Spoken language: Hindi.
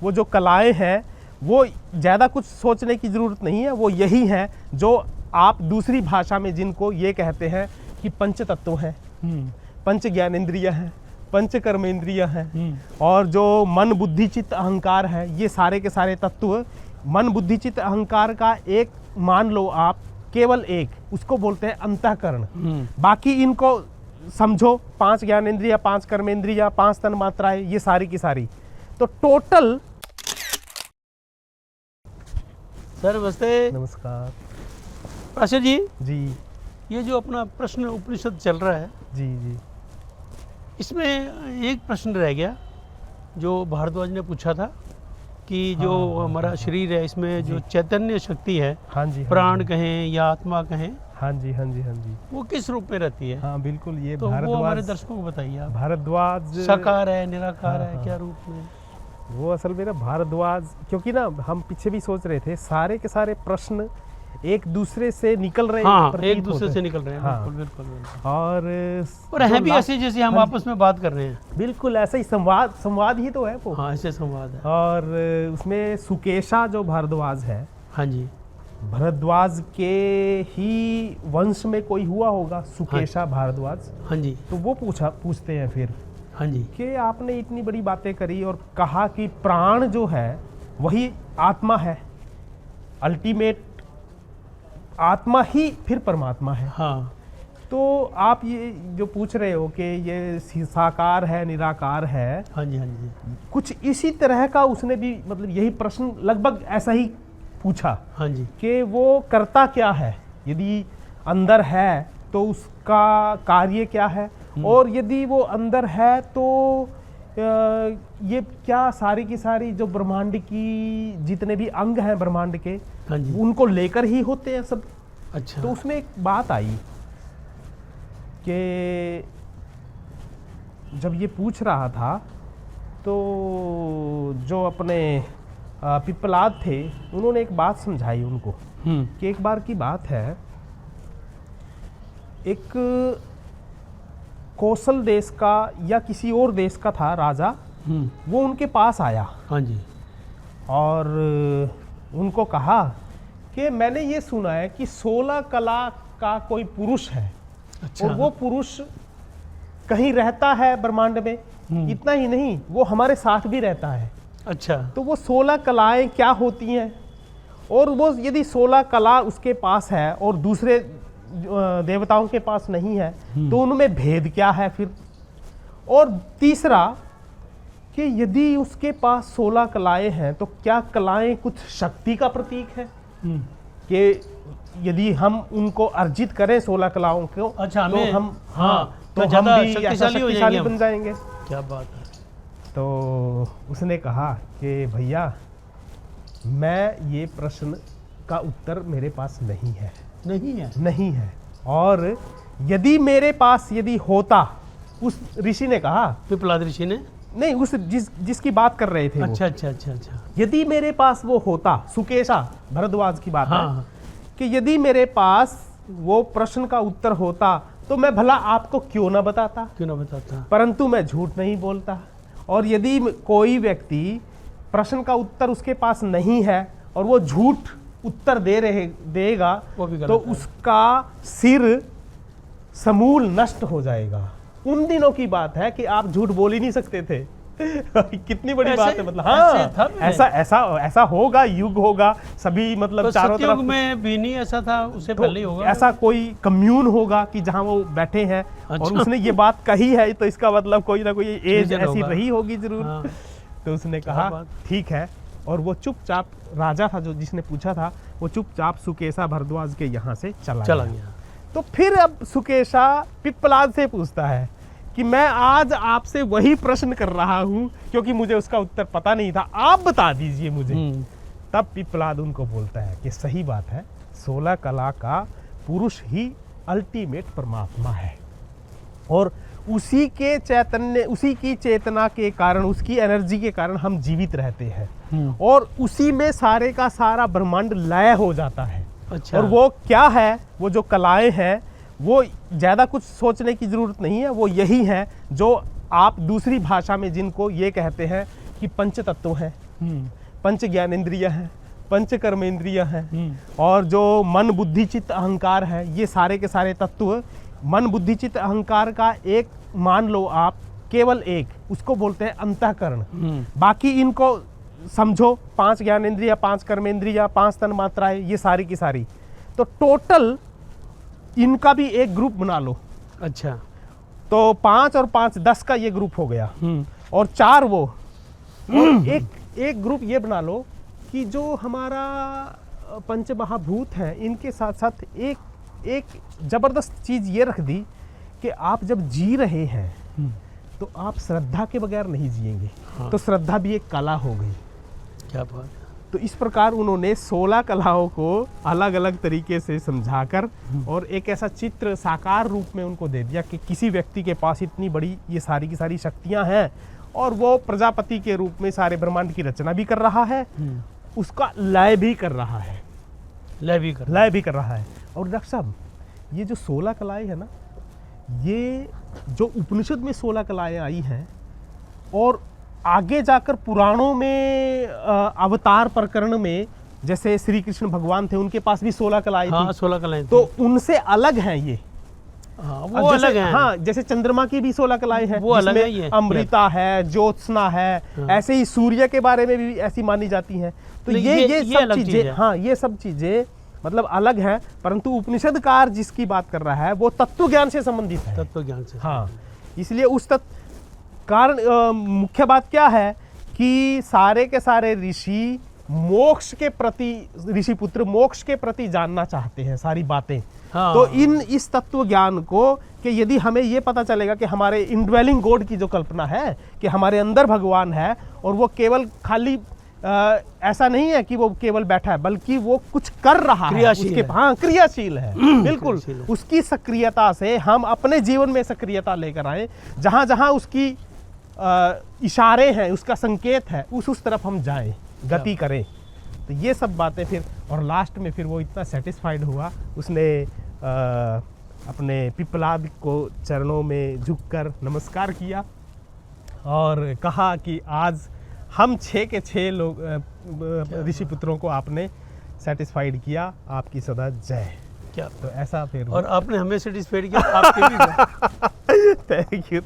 वो जो कलाएं हैं वो ज़्यादा कुछ सोचने की ज़रूरत नहीं है, वो यही हैं जो आप दूसरी भाषा में जिनको ये कहते हैं कि पंच तत्व हैं, पंच ज्ञानेंद्रिय हैं, पंच कर्मेंद्रिय हैं, और जो मन बुद्धि चित्त अहंकार है, ये सारे के सारे तत्व, मन बुद्धि चित्त अहंकार का एक मान लो आप, केवल एक, उसको बोलते हैं अंतःकरण। बाकी इनको समझो 5 ज्ञानेंद्रिय, 5 कर्मेंद्रिय, 5 तन मात्राएं, ये सारी की सारी। तो टोटल। सर नमस्ते। नमस्कार पाशा जी। जी ये जो अपना प्रश्न उपनिषद चल रहा है, जी जी, इसमें एक प्रश्न रह गया जो भारद्वाज ने पूछा था कि जो हमारा शरीर है इसमें जो चैतन्य शक्ति है, हाँ जी, प्राण कहें या आत्मा कहें, हाँ जी हाँ जी हाँ जी, वो किस रूप में रहती है? हाँ बिल्कुल, ये तो वो हमारे दर्शकों को बताइए आप। भारद्वाज साकार है, निराकार है, क्या रूप में? वो असल में ना भारद्वाज, क्योंकि ना हम पीछे भी सोच रहे थे, सारे के सारे प्रश्न एक दूसरे से निकल रहे हैं। हाँ, एक दूसरे से निकल रहे हैं। हाँ, बिल्कुल बिल्कुल, बिल्कुल। और है भी ऐसे जैसे हम आपस में बात कर रहे हैं। बिल्कुल ऐसा ही संवाद ही तो है वो। हाँ, ऐसे संवाद है। और उसमें सुकेशा जो भारद्वाज है, हाँ जी, भारद्वाज के ही वंश में कोई हुआ होगा, सुकेशा भारद्वाज। हाँ जी, तो वो पूछते हैं फिर, हाँ जी, कि आपने इतनी बड़ी बातें करी और कहा कि प्राण जो है वही आत्मा है, अल्टीमेट आत्मा ही फिर परमात्मा है। हाँ, तो आप ये जो पूछ रहे हो कि ये साकार है, निराकार है, हाँ जी, हाँ जी, कुछ इसी तरह का उसने भी, मतलब यही प्रश्न लगभग ऐसा ही पूछा। हाँ जी, कि वो करता क्या है, यदि अंदर है तो उसका कार्य क्या है, और यदि वो अंदर है तो ये क्या सारी की सारी जो ब्रह्मांड की जितने भी अंग हैं ब्रह्मांड के, हाँ जी, उनको लेकर ही होते हैं सब। अच्छा। तो उसमें एक बात आई कि जब ये पूछ रहा था तो जो अपने पिप्पलाद थे, उन्होंने एक बात समझाई उनको कि एक बार की बात है, एक कौशल देश का या किसी और देश का था राजा, वो उनके पास आया। हाँ जी, और उनको कहा कि मैंने ये सुना है कि 16 कला का कोई पुरुष है। अच्छा। और वो पुरुष कहीं रहता है ब्रह्मांड में, इतना ही नहीं, वो हमारे साथ भी रहता है। अच्छा। तो वो 16 कलाएं क्या होती हैं, और वो यदि 16 कला उसके पास है और दूसरे देवताओं के पास नहीं है, तो उनमें भेद क्या है फिर। और तीसरा कि यदि उसके पास 16 कलाएं हैं तो क्या कलाएं कुछ शक्ति का प्रतीक है, कि यदि हम उनको अर्जित करें 16 कलाओं को, अच्छा, तो हम तो हम भी शक्तिशाली बन जाएंगे। क्या बात है। तो उसने कहा कि भैया, मैं ये प्रश्न का उत्तर मेरे पास नहीं है। नहीं है। और यदि मेरे पास यदि होता, उस ऋषि ने कहा, पिप्पलाद ऋषि ने, नहीं, उस जिसकी बात कर रहे थे। अच्छा अच्छा अच्छा अच्छा। यदि मेरे पास वो होता, सुकेशा भारद्वाज की बात हाँ, है, कि यदि मेरे पास वो प्रश्न का उत्तर होता तो मैं भला आपको क्यों ना बताता, परंतु मैं झूठ नहीं बोलता। और यदि कोई व्यक्ति प्रश्न का उत्तर उसके पास नहीं है और वो झूठ उत्तर देगा तो उसका सिर समूल नष्ट हो जाएगा। उन दिनों की बात है कि आप झूठ बोल ही नहीं सकते थे। कितनी बड़ी बात है, मतलब हाँ, ऐसा होगा, युग होगा, सभी मतलब चारों तरफ में भी नहीं ऐसा था, उससे पहले ही होगा। ऐसा कोई कम्यून होगा कि जहां वो बैठे हैं। अच्छा। और उसने ये बात कही है तो इसका मतलब कोई ना कोई एज ऐसी रही होगी जरूर। हाँ। तो उसने कहा ठीक है, और वो चुपचाप, राजा था जो जिसने पूछा था, वो चुपचाप सुकेशा भारद्वाज के यहाँ से चला गया। तो फिर अब सुकेशा पिप्पलाद से पूछता है कि मैं आज आपसे वही प्रश्न कर रहा हूँ क्योंकि मुझे उसका उत्तर पता नहीं था, आप बता दीजिए मुझे। तब पिप्पलाद उनको बोलता है कि सही बात है, 16 कला का पुरुष ही अल्टीमेट परमात्मा है, और उसी के चैतन्य, उसी की चेतना के कारण, उसकी एनर्जी के कारण हम जीवित रहते हैं, और उसी में सारे का सारा ब्रह्मांड लय हो जाता है। अच्छा। और वो क्या है, वो जो कलाएं हैं, वो ज़्यादा कुछ सोचने की ज़रूरत नहीं है, वो यही हैं जो आप दूसरी भाषा में जिनको ये कहते हैं कि पंच तत्व हैं, पंच ज्ञानेंद्रिय हैं, पंच कर्मेंद्रिय हैं, और जो मन बुद्धि चित्त अहंकार है, ये सारे के सारे तत्व, मन बुद्धि चित्त अहंकार का एक मान लो आप, केवल एक, उसको बोलते हैं अंतःकरण। बाकी इनको समझो 5 ज्ञानेंद्रिय, 5 कर्मेंद्रिय, 5 तन मात्राएं, ये सारी की सारी, तो टोटल इनका भी एक ग्रुप बना लो। अच्छा, तो 5 और 5 10 का ये ग्रुप हो गया, और 4 वो, और एक ग्रुप ये बना लो कि जो हमारा पंच महाभूत हैं, इनके साथ साथ एक जबरदस्त चीज ये रख दी कि आप जब जी रहे हैं तो आप श्रद्धा के बगैर नहीं जिएंगे। हाँ। तो श्रद्धा भी एक कला हो गई। क्या बात। तो इस प्रकार उन्होंने 16 कलाओं को अलग अलग तरीके से समझाकर और एक ऐसा चित्र साकार रूप में उनको दे दिया कि किसी व्यक्ति के पास इतनी बड़ी ये सारी की सारी शक्तियां हैं और वो प्रजापति के रूप में सारे ब्रह्मांड की रचना भी कर रहा है, उसका लय भी कर रहा है, लय भी कर रहा है। और डॉक्टर साहब, ये जो 16 कलाएं है ना, ये जो उपनिषद में 16 कलाएं आई हैं, और आगे जाकर पुराणों में अवतार प्रकरण में जैसे श्री कृष्ण भगवान थे, उनके पास भी 16 कलाएं थी। 16 कलाएं थी। तो उनसे अलग हैं ये। वो अलग है। हाँ, जैसे चंद्रमा की भी 16 कलाएं हैं, वो अलग है ये। अमृता है, ज्योत्सना है, ऐसे ही सूर्य के बारे में भी ऐसी मानी जाती हैं। तो ये सब चीजें, हाँ, ये सब चीजें मतलब अलग है, परंतु उपनिषदकार जिसकी बात कर रहा है वो तत्व ज्ञान से संबंधित है। तत्व ज्ञान से, हाँ। इसलिए उस कारण मुख्य बात क्या है कि सारे के सारे ऋषि मोक्ष के प्रति, ऋषि पुत्र मोक्ष के प्रति जानना चाहते हैं सारी बातें। हाँ। तो इस तत्व ज्ञान को कि यदि हमें ये पता चलेगा कि हमारे इनड्वेलिंग गॉड की जो कल्पना है कि हमारे अंदर भगवान है, और वो केवल खाली ऐसा नहीं है कि वो केवल बैठा है, बल्कि वो कुछ कर रहा है, उसके हाँ क्रियाशील है, बिल्कुल। उसकी सक्रियता से हम अपने जीवन में सक्रियता लेकर आए, जहां जहां उसकी इशारे हैं, उसका संकेत है, उस तरफ हम जाएं, गति करें। तो ये सब बातें फिर, और लास्ट में फिर वो इतना सेटिस्फाइड हुआ, उसने अपने पिपलाद को चरणों में झुककर नमस्कार किया और कहा कि आज हम 6 के 6 लोग ऋषि पुत्रों को आपने सेटिस्फाइड किया, आपकी सदा जय। क्या तो ऐसा फिर, और आपने हमें सेटिस्फाइड किया, आपके भी थैंक यू।